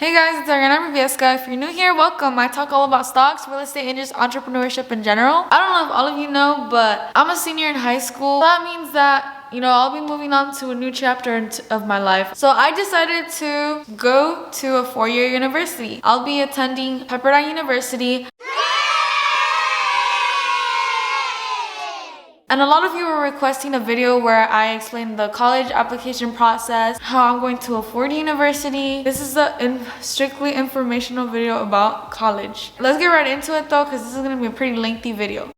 Hey guys, it's Ariana Rubieska. If you're new here, welcome. I talk all about stocks, real estate, and just entrepreneurship in general. I don't know if all of you know, but I'm a senior in high school. That means that I'll be moving on to a new chapter of my life. So I decided to go to a 4-year university. I'll be attending Pepperdine University. And a lot of you were requesting a video where I explain the college application process, how I'm going to afford university. This is a strictly informational video about college. Let's get right into it though, because this is going to be a pretty lengthy video.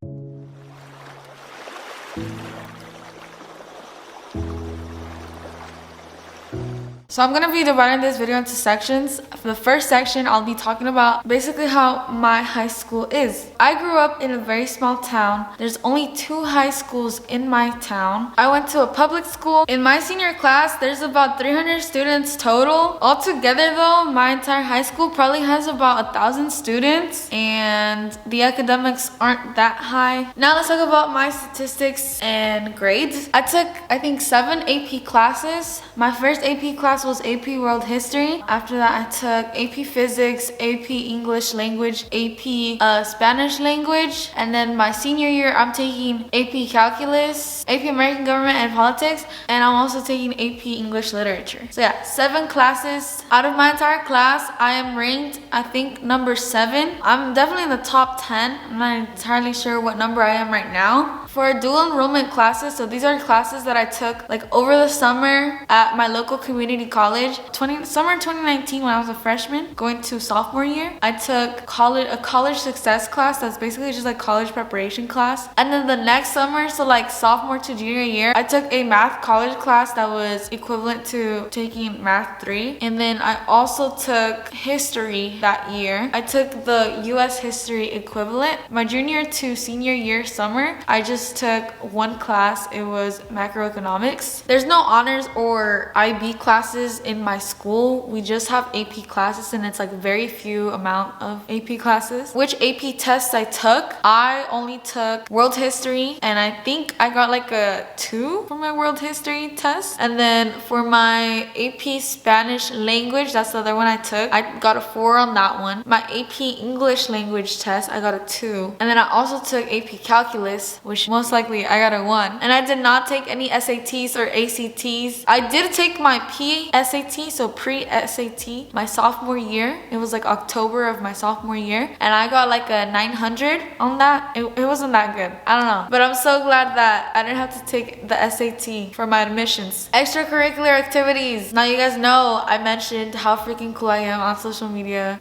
So I'm going to be dividing this video into sections. For the first section, I'll be talking about basically how my high school is. I grew up in a very small town. There's only 2 high schools in my town. I went to a public school. In my senior class, there's about 300 students total. Altogether though, my entire high school probably has about 1,000 students, and the academics aren't that high. Now let's talk about my statistics and grades. I took, I think, 7 AP classes. My first AP class was AP World History. After that, I took AP Physics, AP English Language, AP Spanish Language, and then my senior year, I'm taking AP Calculus, AP American Government and Politics, and I'm also taking AP English Literature. So yeah, 7 classes. Out of my entire class, I am ranked, I think, number 7. I'm definitely in the top 10. I'm not entirely sure what number I am right now. For dual enrollment classes, so these are classes that I took like over the summer at my local community college. Summer 2019, when I was a freshman going to sophomore year, I took a college success class. That's basically just like college preparation class. And then the next summer, so like sophomore to junior year, I took a math college class that was equivalent to taking math 3. And then I also took history that year. I took the US history equivalent. My junior to senior year summer, I just took 1 class. It was macroeconomics. There's no honors or IB classes in my school. We just have AP classes, and it's like very few amount of AP classes. Which AP tests I took? I only took world history, and I think I got like a 2 for my world history test. And then for my AP Spanish language, that's the other one I took, I got a 4 on that one. My AP English language test, I got a 2. And then I also took AP calculus, which most likely I got a 1. And I did not take any SATs or ACTs. I did take my PSAT, so pre-SAT, my sophomore year. It was like October of my sophomore year, and I got like a 900 on that. It wasn't that good. I don't know. But I'm so glad that I didn't have to take the SAT for my admissions. Extracurricular activities. Now you guys know I mentioned how freaking cool I am on social media.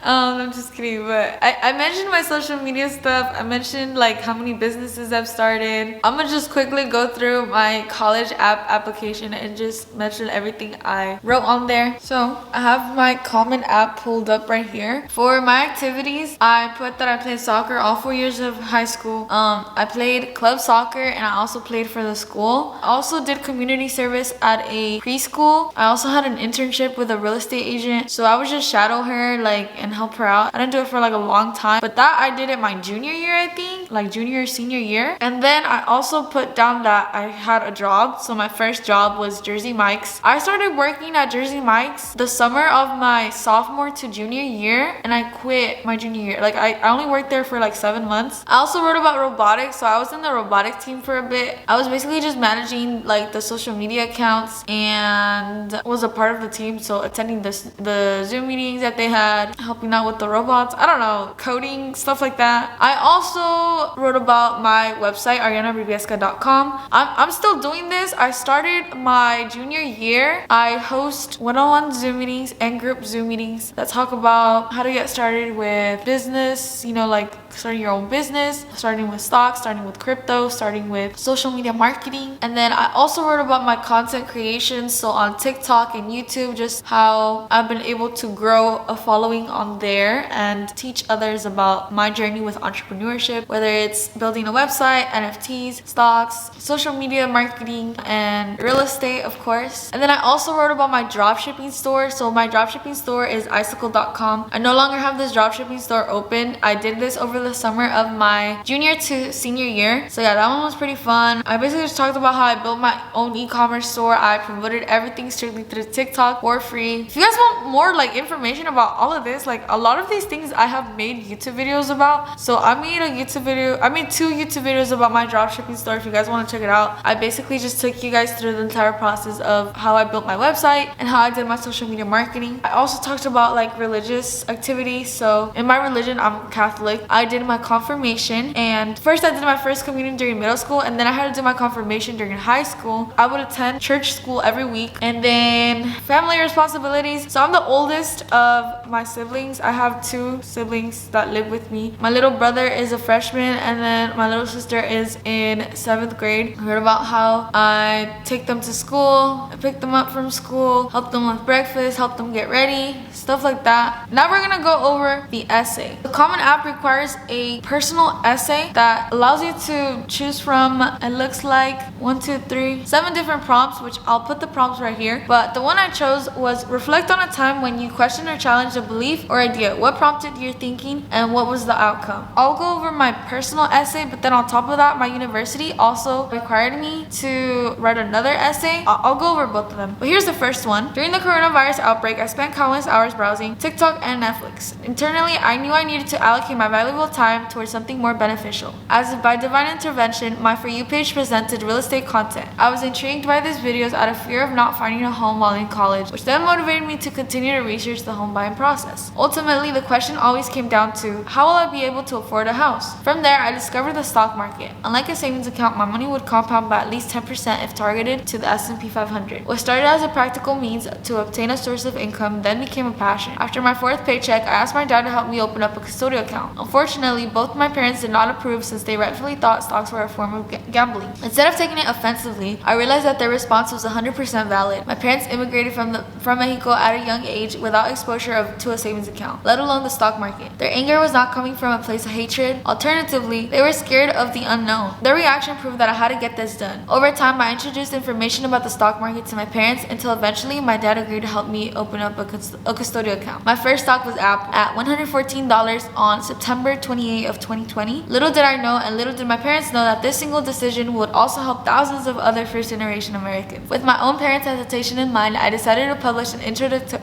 I'm just kidding, but I mentioned my social media stuff. I mentioned like how many businesses I've started. I'm gonna just quickly go through my college app application and just mention everything I wrote on there. So I have my common app pulled up right here. For my activities, I put that I played soccer all 4 years of high school. I played club soccer, and I also played for the school. I also did community service at a preschool. I also had an internship with a real estate agent, so I would just shadow her and help her out. I didn't do it for like a long time, but that I did it my junior year, I think, like junior or senior year. And then I also put down that I had a job. So my first job was Jersey Mike's. I started working at Jersey Mike's the summer of my sophomore to junior year, and I quit my junior year. Like I only worked there for like 7 months. I also wrote about robotics, so I was in the robotics team for a bit. I was basically just managing like the social media accounts and was a part of the team, so attending the Zoom meetings that they had, helping out with the robots, I don't know, coding, stuff like that. I also wrote about my website, arianarubieska.com. I'm still doing this. I started my junior year. I host one-on-one Zoom meetings and group Zoom meetings that talk about how to get started with business, like starting your own business, starting with stocks, starting with crypto, starting with social media marketing. And then I also wrote about my content creation, so on TikTok and YouTube, just how I've been able to grow a following on on there and teach others about my journey with entrepreneurship, whether it's building a website, NFTs, stocks, social media marketing, and real estate, of course. And then I also wrote about my dropshipping store. So my dropshipping store is icicle.com. I no longer have this dropshipping store open. I did this over the summer of my junior to senior year. So yeah, that one was pretty fun. I basically just talked about how I built my own e-commerce store. I promoted everything strictly through TikTok for free. If you guys want more like information about all of this, like a lot of these things I have made YouTube videos about. So I made two YouTube videos about my dropshipping store. If you guys want to check it out, I basically just took you guys through the entire process of how I built my website and how I did my social media marketing. I also talked about like religious activities. So in my religion, I'm Catholic. I did my confirmation, and first I did my first communion during middle school, and then I had to do my confirmation during high school. I would attend church school every week, and then family responsibilities. So I'm the oldest of my siblings. I have two siblings that live with me. My little brother is a freshman, and then my little sister is in 7th grade. I heard about how I take them to school, I pick them up from school, help them with breakfast, help them get ready, stuff like that. Now we're gonna go over the essay. The Common App requires a personal essay that allows you to choose from, it looks like 7 different prompts, which I'll put the prompts right here. But the one I chose was reflect on a time when you questioned or challenged a belief or idea. What prompted your thinking and what was the outcome? I'll go over my personal essay, but then on top of that, my university also required me to write another essay. I'll go over both of them. But here's the first one. During the coronavirus outbreak, I spent countless hours browsing TikTok and Netflix. Internally, I knew I needed to allocate my valuable time towards something more beneficial. As if by divine intervention, my For You page presented real estate content. I was intrigued by these videos out of fear of not finding a home while in college, which then motivated me to continue to research the home buying process. Ultimately, the question always came down to, how will I be able to afford a house? From there, I discovered the stock market. Unlike a savings account, my money would compound by at least 10% if targeted to the S&P 500. What started as a practical means to obtain a source of income then became a passion. After my 4th paycheck, I asked my dad to help me open up a custodial account. Unfortunately, both my parents did not approve since they rightfully thought stocks were a form of gambling. Instead of taking it offensively, I realized that their response was 100% valid. My parents immigrated from Mexico at a young age without exposure to a savings account, let alone the stock market. Their anger was not coming from a place of hatred. Alternatively, they were scared of the unknown. Their reaction proved that I had to get this done. Over time, I introduced information about the stock market to my parents until eventually my dad agreed to help me open up a custodial account. My first stock was Apple at $114 on September 28 of 2020. Little did I know, and little did my parents know, that this single decision would also help thousands of other first-generation Americans. With my own parents' hesitation in mind, I decided to publish an introductory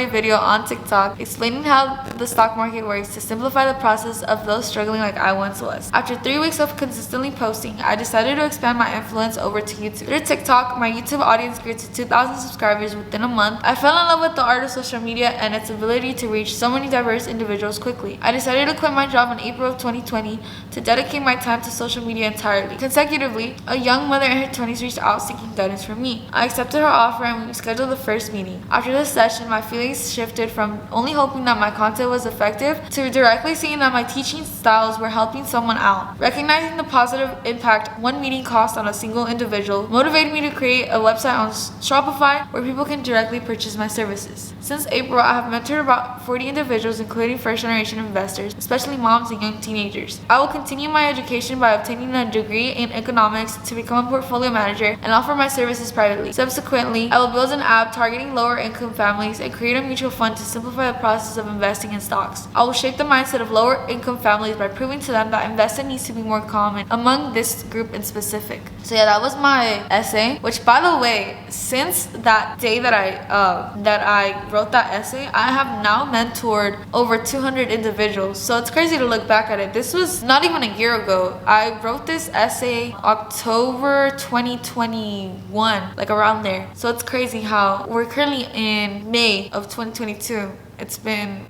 video on TikTok explaining how the stock market works to simplify the process of those struggling like I once was. After 3 weeks of consistently posting, I decided to expand my influence over to YouTube. Through TikTok, my YouTube audience grew to 2,000 subscribers within a month. I fell in love with the art of social media and its ability to reach so many diverse individuals quickly. I decided to quit my job in April of 2020 to dedicate my time to social media entirely. Consecutively, a young mother in her 20s reached out seeking guidance from me. I accepted her offer and we scheduled the first meeting. After this session, my feelings shifted from only hoping that my content was effective to directly seeing that my teaching styles were helping someone out. Recognizing the positive impact one meeting cost on a single individual motivated me to create a website on Shopify where people can directly purchase my services. Since April, I have mentored about 40 individuals, including first-generation investors, especially moms and young teenagers. I will continue my education by obtaining a degree in economics to become a portfolio manager and offer my services privately. Subsequently, I will build an app targeting lower-income families and create a mutual fund to simplify the process of investing in stocks. I will shape the mindset of lower-income families by proving to them that investing needs to be more common among this group in specific. So yeah, that was my essay, which, by the way, since that day that I wrote that essay, I have now mentored over 200 individuals. So it's crazy to look back at it. This was not even a year ago. I wrote this essay October 2021, like around there. So it's crazy how we're currently in May of 2022. It's been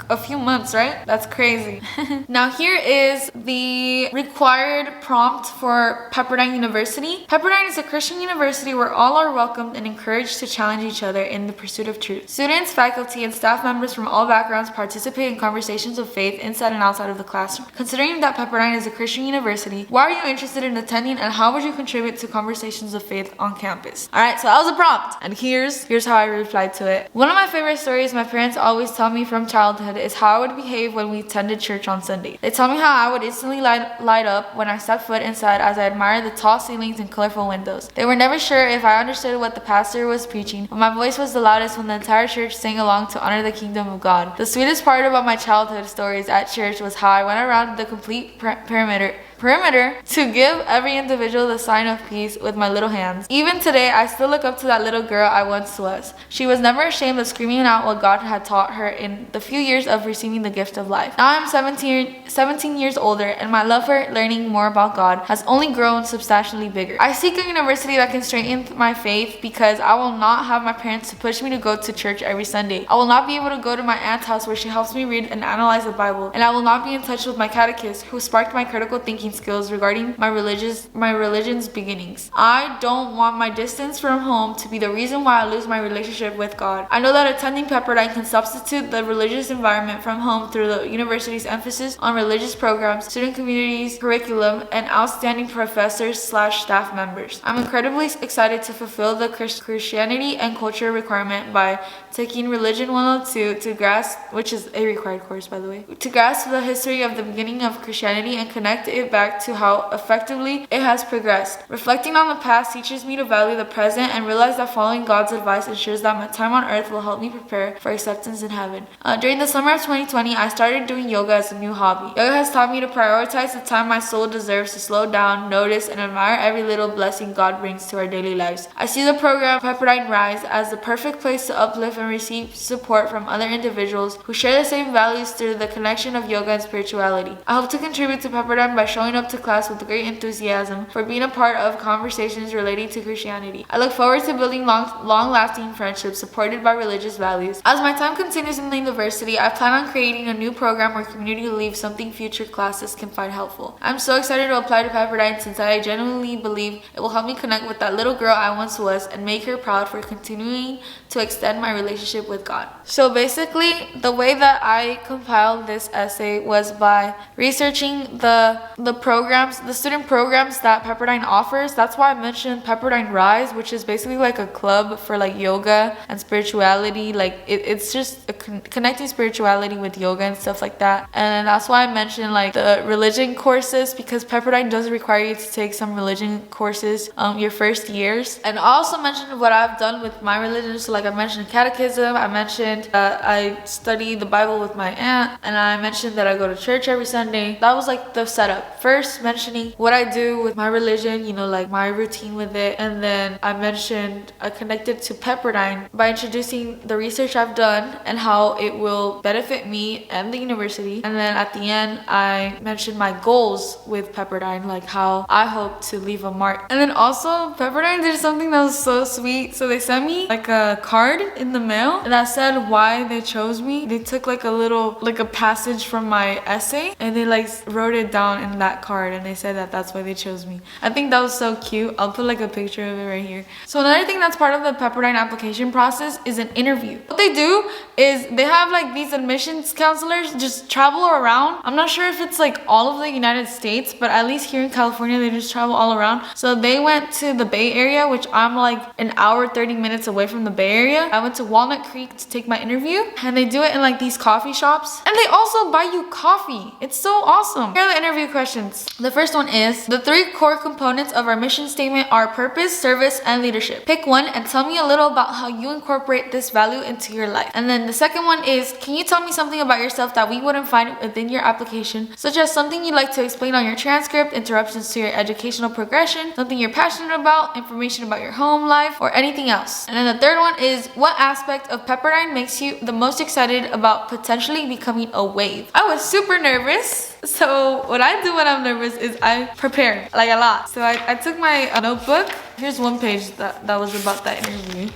a few months, right? That's crazy. Now here is the required prompt for Pepperdine University. Pepperdine is a Christian university where all are welcomed and encouraged to challenge each other in the pursuit of truth. Students, faculty, and staff members from all backgrounds participate in conversations of faith inside and outside of the classroom. Considering that Pepperdine is a Christian university, why are you interested in attending and how would you contribute to conversations of faith on campus? Alright, so that was a prompt, and here's how I replied to it. One of my favorite stories my parents always tell me from childhood is how I would behave when we attended church on Sunday. They tell me how I would instantly light up when I stepped foot inside as I admired the tall ceilings and colorful windows. They were never sure if I understood what the pastor was preaching, but my voice was the loudest when the entire church sang along to honor the kingdom of God. The sweetest part about my childhood stories at church was how I went around the complete perimeter to give every individual the sign of peace with my little hands. Even today, I still look up to that little girl I once was. She was never ashamed of screaming out what God had taught her in the few years of receiving the gift of life. Now I'm 17 years older, and my love for learning more about God has only grown substantially bigger. I seek a university that can strengthen my faith because I will not have my parents to push me to go to church every Sunday. I will not be able to go to my aunt's house where she helps me read and analyze the Bible, and I will not be in touch with my catechist who sparked my critical thinking skills regarding my religion's beginnings. I don't want my distance from home to be the reason why I lose my relationship with God. I know that attending Pepperdine can substitute the religious environment from home through the university's emphasis on religious programs, student communities, curriculum, and outstanding professors/staff members. I'm incredibly excited to fulfill the Christianity and culture requirement by taking Religion 102 to grasp, which is a required course by the way, to grasp the history of the beginning of Christianity and connect it back to how effectively it has progressed. Reflecting on the past teaches me to value the present and realize that following God's advice ensures that my time on earth will help me prepare for acceptance in heaven. During the summer of 2020, I started doing yoga as a new hobby. Yoga has taught me to prioritize the time my soul deserves to slow down, notice, and admire every little blessing God brings to our daily lives. I see the program Pepperdine Rise as the perfect place to uplift and receive support from other individuals who share the same values through the connection of yoga and spirituality. I hope to contribute to Pepperdine by showing up to class with great enthusiasm for being a part of conversations relating to Christianity. I look forward to building long-lasting friendships supported by religious values. As my time continues in the university, I plan on creating a new program where community leaves something future classes can find helpful. I'm so excited to apply to Pepperdine since I genuinely believe it will help me connect with that little girl I once was and make her proud for continuing to extend my relationship with God. So basically, the way that I compiled this essay was by researching the student programs that Pepperdine offers. That's why I mentioned Pepperdine Rise, which is basically like a club for like yoga and spirituality. Like it's just connecting spirituality with yoga and stuff like that. And that's why I mentioned like the religion courses, because Pepperdine does require you to take some religion courses your first years. And I also mentioned what I've done with my religion. So like I mentioned catechism, I mentioned I study the Bible with my aunt, and I mentioned that I go to church every Sunday. That was like the setup. First mentioning what I do with my religion, you know, like my routine with it, and then I connected to Pepperdine by introducing the research I've done and how it will benefit me and the university. And then at the end I mentioned my goals with Pepperdine, like how I hope to leave a mark. And then also Pepperdine did something that was so sweet. So they sent me like a card in the mail that said why they chose me. They took like a passage from my essay and they like wrote it down in that card, and they said that that's why they chose me. I think that was so cute. I'll put like a picture of it right here. So another thing that's part of the Pepperdine application process is an interview. What they do is they have like these admissions counselors just travel around. I'm not sure if it's like all of the United States, but at least here in California they just travel all around. So they went to the Bay Area, which I'm like an hour 30 minutes away from the Bay Area. I went to Walnut Creek to take my interview, and they do it in like these coffee shops, and they also buy you coffee. It's so awesome. Here are the interview questions. The first one is, the three core components of our mission statement are purpose, service, and leadership. Pick one and tell me a little about how you incorporate this value into your life. And then the second one is, can you tell me something about yourself that we wouldn't find within your application, such as something you'd like to explain on your transcript, interruptions to your educational progression, something you're passionate about, information about your home life, or anything else. And then the third one is, what aspect of Pepperdine makes you the most excited about potentially becoming a wave? I was super nervous. So what I do when I'm nervous is I prepare like a lot. So I took my notebook. Here's one page that was about that interview.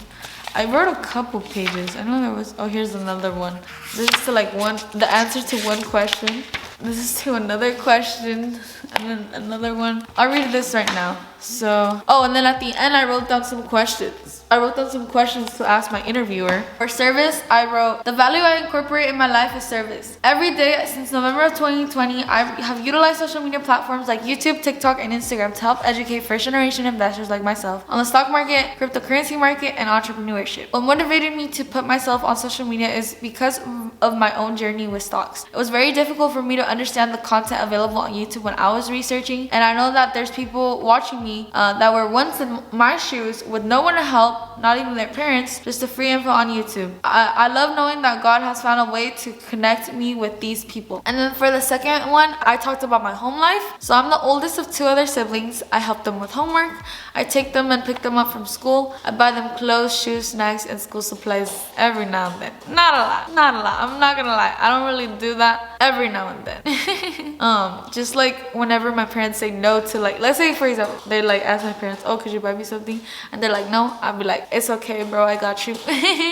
I wrote a couple pages. I know there was, oh, here's another one. This is to like the answer to one question. This is to another question, and then another one. I'll read this right now. So, oh, and then at the end, I wrote down some questions. I wrote down some questions to ask my interviewer. For service, I wrote, the value I incorporate in my life is service. Every day since November of 2020, I have utilized social media platforms like YouTube, TikTok, and Instagram to help educate first generation investors like myself on the stock market, cryptocurrency market, and entrepreneurship. What motivated me to put myself on social media is because of my own journey with stocks. It was very difficult for me to understand the content available on YouTube when I was researching, and I know that there's people watching me that were once in my shoes with no one to help, not even their parents, just the free info on YouTube. I love knowing that God has found a way to connect me with these people. And then for the second one, I talked about my home life. So I'm the oldest of 2 other siblings. I help them with homework. I take them and pick them up from school. I buy them clothes, shoes, snacks, and school supplies every now and then. Not a lot. I'm not gonna lie. I don't really do that every now and then. Just like whenever my parents say no to, like, let's say for example, they like ask my parents, oh, could you buy me something? And they're like, no. I'll be like, it's okay, bro, I got you.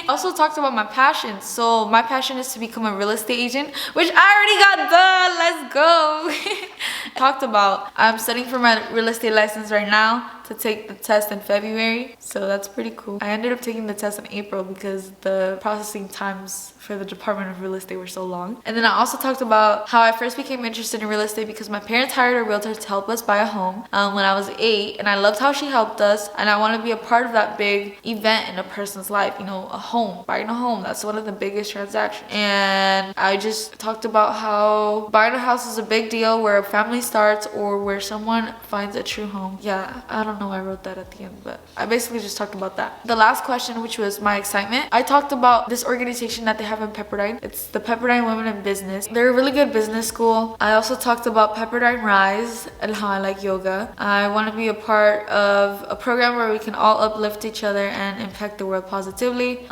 Also talked about my passion. So my passion is to become a real estate agent, which I already got done. Let's go. Talked about, I'm studying for my real estate license right now to take the test in February. So that's pretty cool. I ended up taking the test in April because the processing times for the Department of Real Estate were so long. And then I also talked about how I first became interested in real estate because my parents hired a realtor to help us buy a home when I was 8, and I loved how she helped us, and I want to be a part of that big event in a person's life, you know, a home, buying a home. That's one of the biggest transactions. And I just talked about how buying a house is a big deal, where a family starts or where someone finds a true home. Yeah, I don't know why I wrote that at the end, but I basically just talked about that. The last question, which was my excitement, I talked about this organization that they have in Pepperdine. It's the Pepperdine Women in Business. They're a really good business school. I also talked about Pepperdine Rise and how I like yoga. I want to be a part of a program where we can all uplift each other and impact the world positively.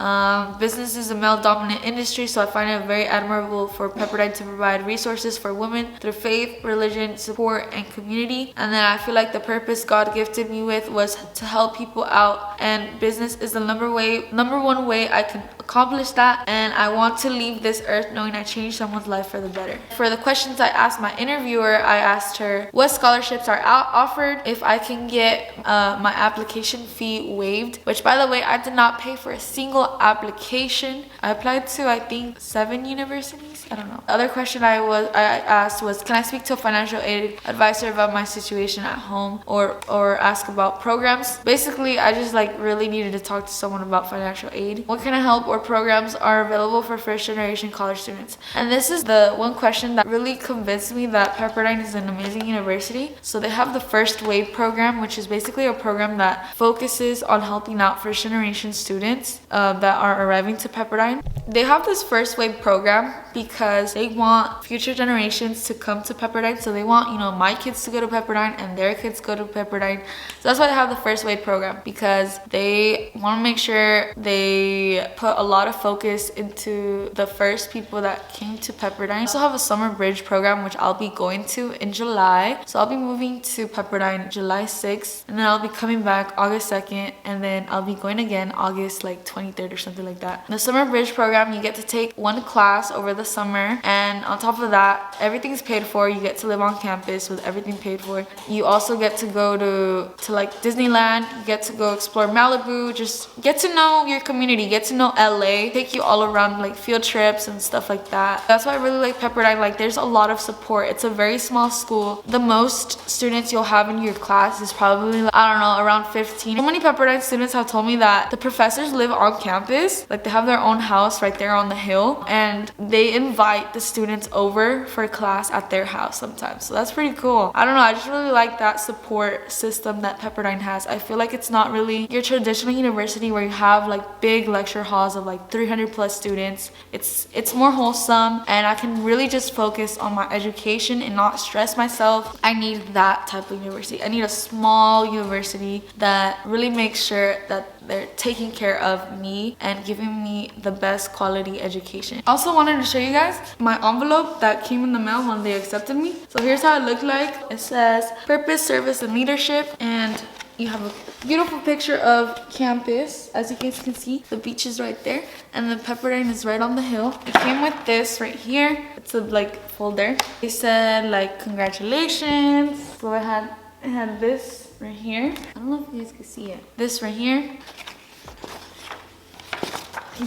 Business is a male-dominant industry, so I find it very admirable for Pepperdine to provide resources for women through faith, religion, support, and community. And then I feel like the purpose God gifted me with was to help people out, and business is the number one way I can accomplish that, and I want to leave this earth knowing I changed someone's life for the better. For the questions I asked my interviewer, I asked her what scholarships are offered, if I can get my application fee waived, which by the way, I did not pay for a single application. I applied to, I think, 7 universities. I don't know. The other question I asked was, can I speak to a financial aid advisor about my situation at home, or ask about programs? Basically, I just like really needed to talk to someone about financial aid. What kind of help or programs are available for first generation college students? And this is the one question that really convinced me that Pepperdine is an amazing university. So they have the First Wave program, which is basically a program that focuses on helping out first generation students that are arriving to Pepperdine. They have this First Wave program because they want future generations to come to Pepperdine. So they want, you know, my kids to go to Pepperdine and their kids go to Pepperdine. So that's why they have the First Wave program, because they want to make sure they put a lot of focus into the first people that came to Pepperdine. I also have a summer bridge program, which I'll be going to in July. So I'll be moving to Pepperdine July 6th, and then I'll be coming back August 2nd, and then I'll be going again August like 23rd or something like that. The summer bridge program, you get to take one class over the summer, and on top of that, everything's paid for. You get to live on campus with everything paid for. You also get to go to like Disneyland. You get to go explore Malibu, just get to know your community, get to know LA, take you all around like field trips and stuff like that. That's why I really like Pepperdine. Like, there's a lot of support. It's a very small school. The most students you'll have in your class is probably, I don't know, around 15. So many Pepperdine students have told me that the professors live on campus. Like, they have their own house right there on the hill, and they invite the students over for class at their house sometimes. So that's pretty cool. I don't know, I just really like that support system that Pepperdine has. I feel like it's not really your traditional university where you have like big lecture halls of like 300 plus students. It's more wholesome, and I can really just focus on my education and not stress myself. I need that type of university. I need a small university that really makes sure that they're taking care of me and giving me the best quality education. Also wanted to show you guys my envelope that came in the mail when they accepted me. So here's how it looked like. It says purpose, service, and leadership, and you have a beautiful picture of campus. As you guys can see, the beach is right there, and the Pepperdine is right on the hill. It came with this right here. It's a like folder. They said like congratulations. So it had this right here. I don't know if you guys can see it. This right here.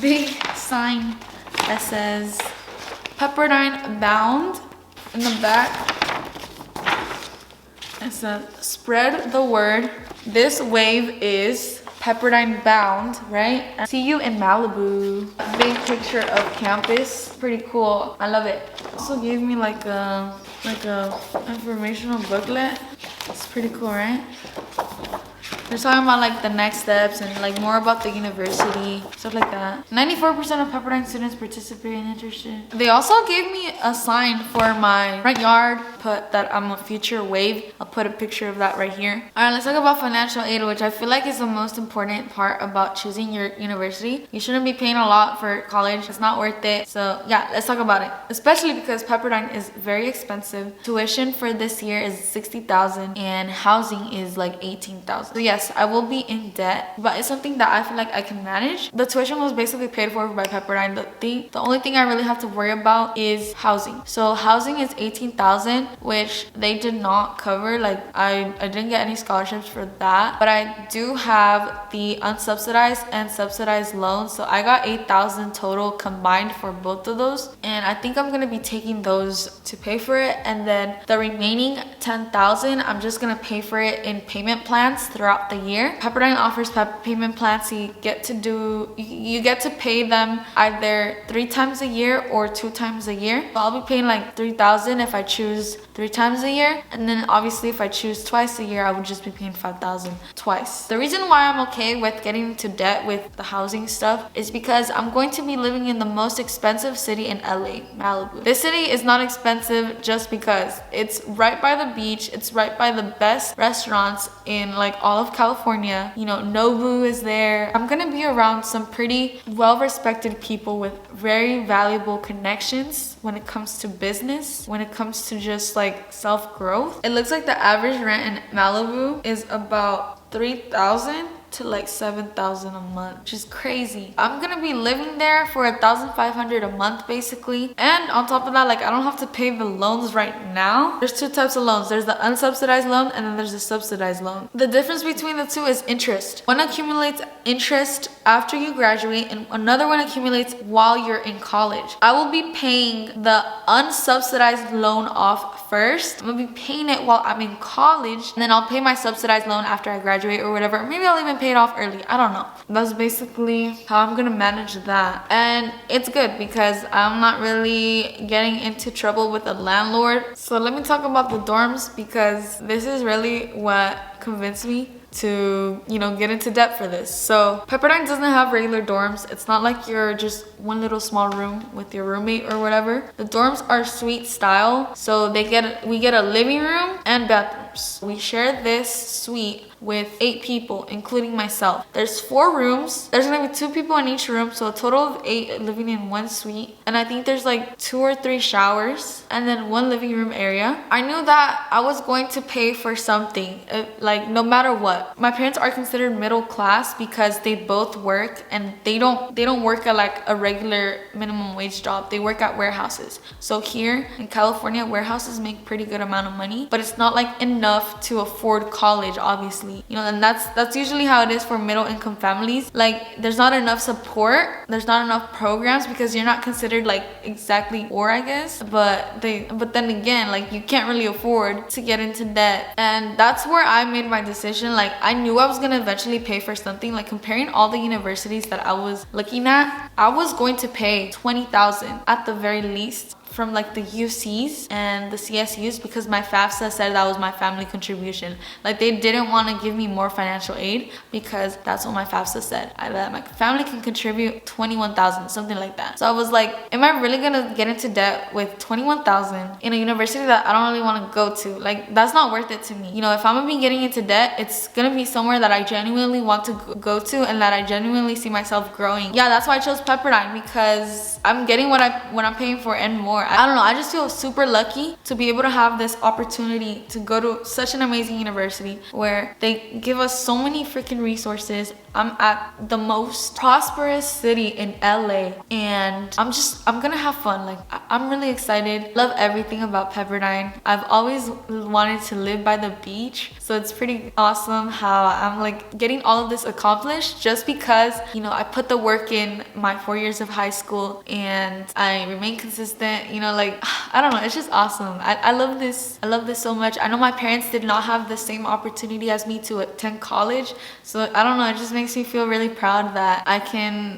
Big sign that says Pepperdine bound. In the back, it says spread the word. This wave is Pepperdine bound, right? See you in Malibu. Big picture of campus. Pretty cool. I love it. Also gave me like a informational booklet. It's pretty cool, right? They're talking about like the next steps and like more about the university, stuff like that. 94% of Pepperdine students participate in internship. They also gave me a sign for my front yard, put that I'm a future wave. I'll put a picture of that right here. All right, let's talk about financial aid, which I feel like is the most important part about choosing your university. You shouldn't be paying a lot for college. It's not worth it. So yeah, let's talk about it. Especially because Pepperdine is very expensive. Tuition for this year is $60,000 and housing is like $18,000. So yes, I will be in debt, but it's something that I feel like I can manage. The tuition was basically paid for by Pepperdine. The only thing I really have to worry about is housing. So housing is $18,000, which they did not cover. Like I didn't get any scholarships for that, but I do have the unsubsidized and subsidized loans. So I got $8,000 total combined for both of those, and I think I'm gonna be taking those to pay for it, and then the remaining $10,000 I'm just gonna pay for it in payment plans throughout the year. Pepperdine offers payment plans. So you get to pay them either 3 times a year or 2 times a year. So I'll be paying like $3,000 if I choose 3 times a year, and then obviously if I choose twice a year, I would just be paying $5,000 twice. The reason why I'm okay with getting into debt with the housing stuff is because I'm going to be living in the most expensive city in LA, Malibu. This city is not expensive just because it's right by the beach. It's right by the best restaurants in like all of California. You know, Nobu is there. I'm gonna be around some pretty well-respected people with very valuable connections when it comes to business, when it comes to just like self-growth. It looks like the average rent in Malibu is about $3,000 to like $7,000 a month, which is crazy. I'm gonna be living there for $1,500 a month basically, and on top of that, like I don't have to pay the loans right now. There's 2 types of loans. There's the unsubsidized loan and then there's the subsidized loan. The difference between the two is interest. One accumulates interest after you graduate and another one accumulates while you're in college. I will be paying the unsubsidized loan off first. I'm gonna be paying it while I'm in college, and then I'll pay my subsidized loan after I graduate or whatever. Maybe I'll even pay it off early. I don't know. That's basically how I'm gonna manage that. And it's good because I'm not really getting into trouble with the landlord. So let me talk about the dorms, because this is really what convinced me to, you know, get into debt for this. So Pepperdine doesn't have regular dorms. It's not like you're just one little small room with your roommate or whatever. The dorms are suite style. So we get a living room and bathrooms. We share this suite with 8 people, including myself. There's 4 rooms. There's gonna be 2 people in each room, so a total of 8 living in one suite. And I think there's like 2 or 3 showers and then 1 living room area. I knew that I was going to pay for something, like no matter what. My parents are considered middle class because they both work, and they don't work at like a regular minimum wage job. They work at warehouses. So here in California, warehouses make pretty good amount of money, but it's not like enough to afford college, obviously. You know, and that's usually how it is for middle income families. Like there's not enough support, there's not enough programs, because you're not considered like exactly poor, I guess, but then again, like you can't really afford to get into debt. And that's where I made my decision. Like I knew I was gonna eventually pay for something. Like comparing all the universities that I was looking at, I was going to pay $20,000 at the very least from like the UCs and the CSUs, because my FAFSA said that was my family contribution. Like they didn't want to give me more financial aid because that's what my FAFSA said. That my family can contribute $21,000, something like that. So I was like, am I really gonna get into debt with $21,000 in a university that I don't really want to go to? Like that's not worth it to me. You know, if I'm gonna be getting into debt, it's gonna be somewhere that I genuinely want to go to and that I genuinely see myself growing. Yeah, that's why I chose Pepperdine, because I'm getting what I'm paying for and more. I don't know, I just feel super lucky to be able to have this opportunity to go to such an amazing university where they give us so many freaking resources. I'm at the most prosperous city in LA, and I'm gonna have fun. Like, I'm really excited. Love everything about Pepperdine. I've always wanted to live by the beach, so it's pretty awesome how I'm like getting all of this accomplished just because, you know, I put the work in my 4 years of high school and I remain consistent. You know, like, I don't know, it's just awesome. I love this. I love this so much. I know my parents did not have the same opportunity as me to attend college, so I don't know, it just makes me feel really proud that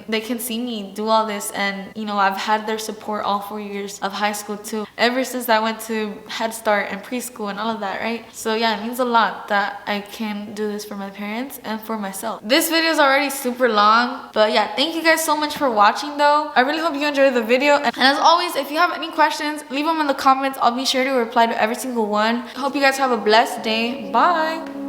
they can see me do all this. And you know, I've had their support all 4 years of high school too, ever since I went to Head Start and preschool and all of that, right? So yeah, it means a lot that I can do this for my parents and for myself. This video is already super long, but yeah, thank you guys so much for watching though. I really hope you enjoyed the video, and as always, if you have any questions, leave them in the comments. I'll be sure to reply to every single one. Hope you guys have a blessed day. Bye.